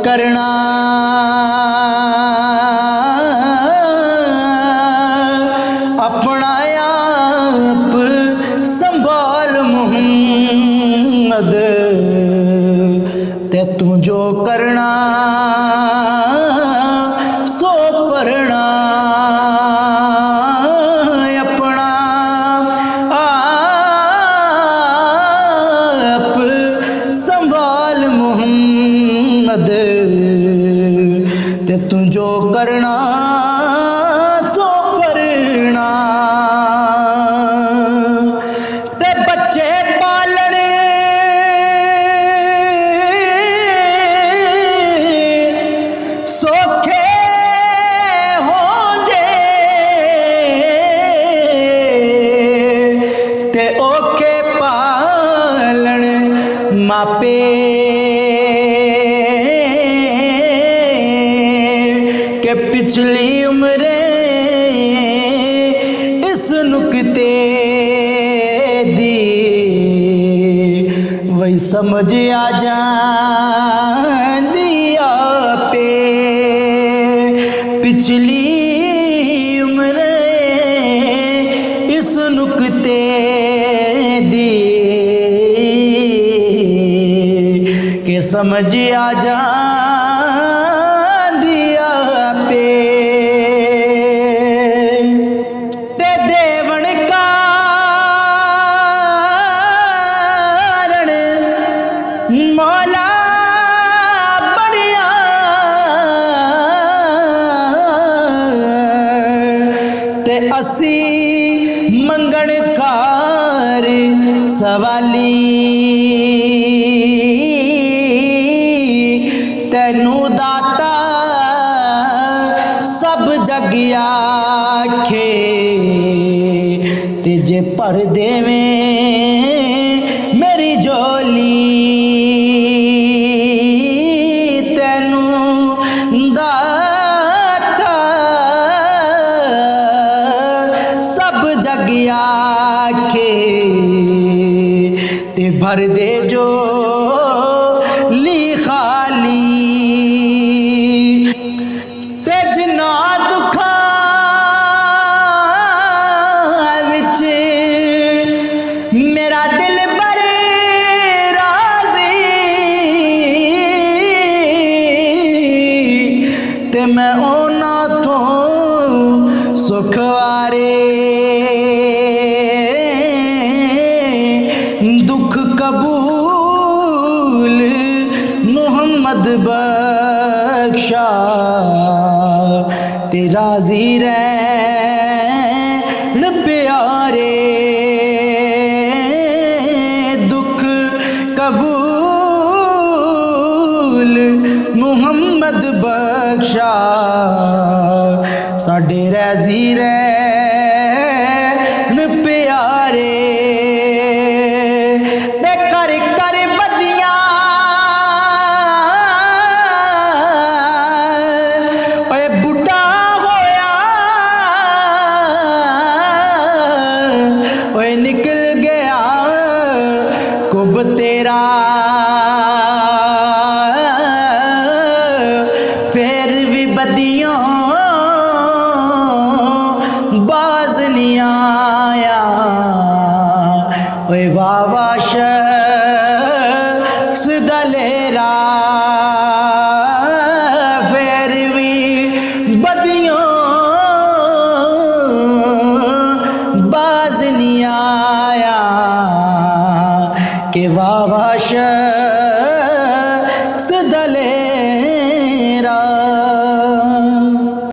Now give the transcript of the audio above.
करना अपना आप संभाल मुहम्मद, ते तू जो करना सो करना। अपना आप संभाल मुहम्मद, ते तू जो करना सो करना। ते बच्चे पालने सौखे होंदे, ते औखे पालन मापे। के पिछली उम्रे इस नुक्ते दी वही समझ आ जांदी आपे। पिछली उम्रे इस नुक्ते दी के समझ आ जा मौला बढ़िया। ते असी मंगण कार सवाली, तैनू दाता सब जग आखे। ते जे पर देवें मेरी झोली, आखे ते भर दे जो ली खाली। ते जिन्ना दुखा विच मेरा दिल बड़े राजी, ते मैं ओना तो सुखवारे। दुख कबूल मुहम्मद बख्शा, ते राजी रहन प्यारे। दुख कबूल मुहम्मद बख्शा, साडे राजी रहन प्यारे। निकल गया कुब तेरा, फिर भी बदियों बाज नहीं आया। ओए वावा शख्स दलेरा, फिर भी बदियों बाज नहीं आया। के